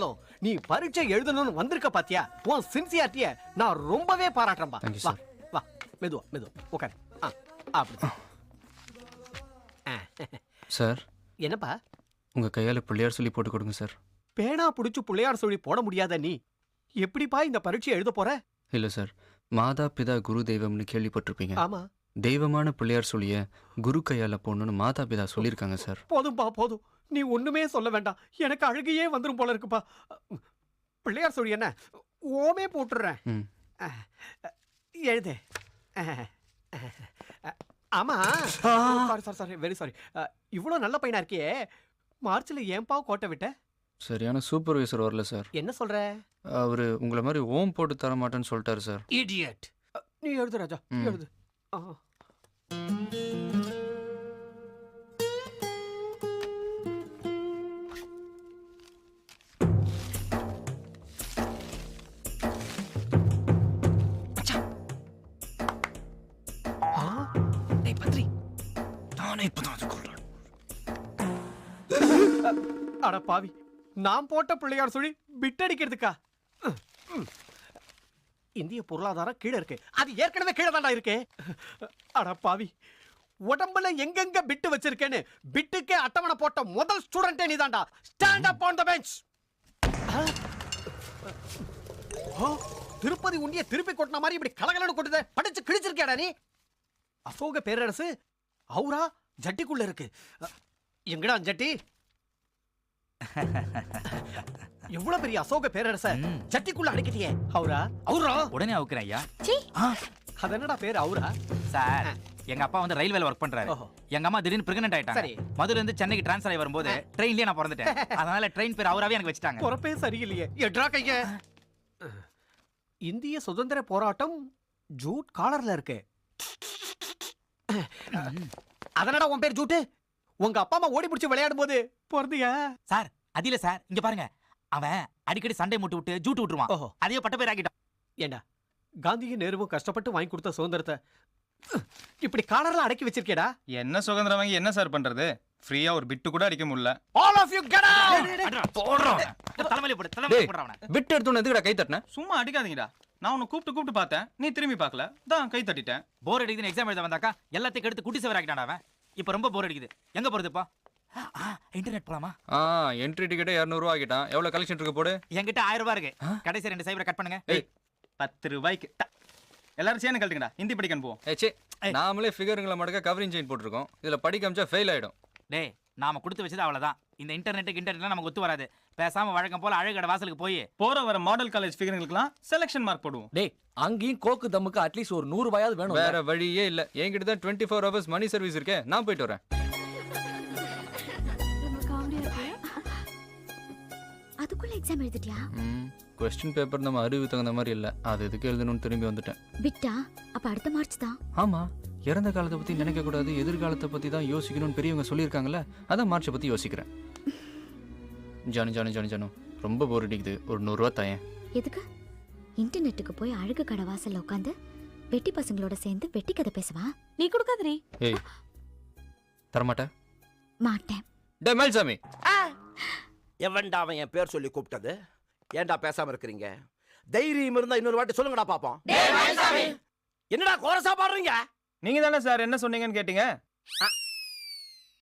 இருந்தாலும் நீ பரீட்சை எழுதணும்னு வந்திருக்க பாத்தியா? உன் சின்சியாரிட்டிய நான் ரொம்பவே பாராட்டுறேன்பா. வா வா, மெதுவா உட்காரு. அப்படி சார். என்னப்பா? உங்க கையால பிள்ளையார் சொல்லி போட்டு கொடுங்க சார். பேனா புடிச்சு பிள்ளையார் சொல்லி போட முடியாத நீ எப்படிப்பா இந்த பரீட்சை எழுத போற? இல்ல சார், மாதா பிதா குரு தெய்வம்னு கேள்விப்பட்டிருப்பீங்க. ஆமா. தெய்வமான பிள்ளையார் சொல்லிய குரு கையால போடணும்னு மாதா பிதா சொல்லியிருக்காங்க சார். போதும்பா போதும், நீ ஒண்ணுமே சொல்ல வேண்டாம். எனக்கு அழுகையே வந்துரும் போல இருக்குப்பா. பிள்ளையார் சொல்லி என்ன ஓமே போட்டுறேன். எழுது. ஆமா, சாரி வெரி சாரி. இவ்வளவு நல்ல பையனா இருக்கியே, மார்ச்ல ஏன்பா கோட்டை விட்ட? சரியான சூப்பர்வைசர் வரல சார். என்ன சொல்ற? அவரு உங்களை மாதிரி ஓம் போட்டு தர மாட்டேன்னு சொல்லிட்டாரு சார். இடியட். நீ எழுது ராஜா, எழுது. அட பாவி, நான் போட்ட பிள்ளையார் சொல்லி பிட்டடிக்கிறதுக்கா? இந்திய பொருளாதாரம் கீழே இருக்கு, அது ஏற்கனவே கீழே தாண்டா இருக்கு. அட பாவி, உடம்புல எங்கெங்க பிட்டு வச்சிருக்கேன்னு பிட்டுக்கே அட்டவணை போட்ட முதல் ஸ்டூடெண்டே நீ தாண்டா. Stand up on the bench. Tirupati உண்டிய திருப்பி கொட்டின மாதிரி இப்படி கலகலன்னு கொட்டுத, படிச்சு கிழிச்சிருக்கேடா நீ. அசோக பேரரசு அவுரா ஜட்டிக்குள்ள இருக்கு. எங்கடா ஜட்டி? எவ்வளவு பெரிய அசோக பேரரச ஜட்டிக்குள்ள அடக்கிட்டியே. அவுரா அவுரா உடனே அவுக்குறேன் ஐயா. அது என்னடா பேர் அவுரா? சார், எங்க அப்பா வந்து ரயில்வேல ஒர்க் பண்றாரு. எங்க அம்மா திடீர்னு பிரெக்னன்ட் ஆயிட்டாங்க. மதுரையில இருந்து சென்னைக்கு ட்ரான்ஸ்ஃபர் ஆகி வரும்போது ட்ரெயின்லயே நான் பிறந்துட்டேன். அதனால ட்ரெயின் பேர் அவுராவே எனக்கு வச்சிட்டாங்க. பொறப்பே சரியில்லையே. எட்ரா கைய. இந்திய சுதந்திர போராட்டம் ஜூட் காலர்ல இருக்கு. அதனடா உன் பேர் ஜூட்டு? உங்க அப்பா அம்மா ஓடி பிடிச்சு விளையாடும் போது பிறந்தியா? சார் அது இல்ல சார், இங்க பாருங்க, அவன் அடிக்கடி சண்டை மூட்டு விட்டு ஜூட்டு விட்டுருவான். அதே பட்ட பேர் ஆக்கிட்டான். ஏண்டா, காந்தியும் நேருவும் கஷ்டப்பட்டு வாங்கி கொடுத்த சுதந்திரத்தை இப்படி காலர்ல அடக்கி வச்சிருக்கேடா. என்ன சுதந்திரம் வாங்கி என்ன சார் பண்றது? ஃப்ரீயா ஒரு பிட்டு கூட அடிக்க முடியல. All of you get out. போடுறோம். தலைமையில போடு, தலைமையில போடுறவன. பிட் எடுத்துன எதுக்குடா கை தட்டன? சும்மா அடிக்காதீங்கடா. நான் உன்னை கூப்பிட்டு பார்த்தேன், நீ திரும்பி பார்க்கல, தான் கை தட்டிட்டேன். போர் அடிக்குதுன்னு எக்ஸாம் எழுத வந்தாக்கா எல்லாத்தையும் கெடுத்து குட்டி சேவர் ஆக்கிட்டான் அவன். இப்ப ரொம்ப போர் அடிக்குது. எங்க போறதுப்பா? இன்டர்நெட் போலாமா? என்ட்ரி டிக்கெட் 200 ரூபாய் ஆகிட்டான். எவ்வளவு கலெக்ஷன் இருக்கு போடு. என்கிட்ட 1000 ரூபாய் இருக்கு. கடைசி 2 சைபரை கட் பண்ணுங்க. 10 ரூபாய்க்கு எல்லாரும் சேர்ந்து கழட்டுங்கடா. ஹிந்தி படிக்கணும் போவோம். நாமளே ஃபிகருங்களை மடக்க கவரிங் செயின் போட்டுருக்கோம். இதுல படிக்க அமிச்சா ஃபெயில் ஆயிடும். டேய், நாம கொடுத்து வச்சது அவ்வளவுதான். இந்த இன்டர்நெட்லாம் நமக்கு ஒத்து வராது. பேசாம வழக்கம் போல அழகட வாசலுக்கு போய் போற வர மாடல் காலேஜ் ஃபிகருங்களுக்குலாம் செலக்ஷன் மார்க் போடுவோம். டேய், அங்கேயும் கோக்கு தம்முக்கு அட்லீஸ்ட் ஒரு 100 ரூபாயாவது வேணும். வேற வழியே இல்ல. என்கிட்ட தான் 24 ஹவர்ஸ் மணி சர்வீஸ் இருக்கே. நான் போயிட்டு வரேன். அதுக்குள்ள எக்ஸாம் எழுதிட்டியா? क्वेश्चन பேப்பர் நம்ம அறிவு தகுந்த மாதிரி இல்ல. அது எதுக்கு எழுதணும்னு திரும்பி வந்துட்டேன். விட்டா அப்ப அடுத்த மார்ச் தான். ஆமா, இறந்த காலத்தை பத்தி நினைக்க கூடாது, எதிர்காலத்தை பத்தி தான் யோசிக்கணும்னு பெரியவங்க சொல்லியிருக்காங்கல்ல. அதான் மார்ச்சை பத்தி யோசிக்கிறேன். ஜானு ரொம்ப போர் அடிக்குது. ஒரு 100 ரூபாய் தாயேன். எதுக்கு? இன்டர்நெட்டுக்கு போய் அழகு கடை வாசல்ல உட்காந்து வெட்டி பசங்களோட சேர்ந்து வெட்டி கதை பேசவா? நீ கொடுக்காதே. ஏய், தரமாட்டேன். மாட்டேன். டே மேல்சாமி, எவன்டா அவன் என் பேர் சொல்லி கூப்பிட்டது? ஏன்டா பேசாம இருக்கிறீங்க? தைரியம் இருந்தா இன்னொரு வாட்டி சொல்லுங்கடா பாப்போம். என்னடா கோரசா பாடுறீங்க? நீங்க தானே சார் என்ன சொன்னீங்கன்னு கேட்டீங்க.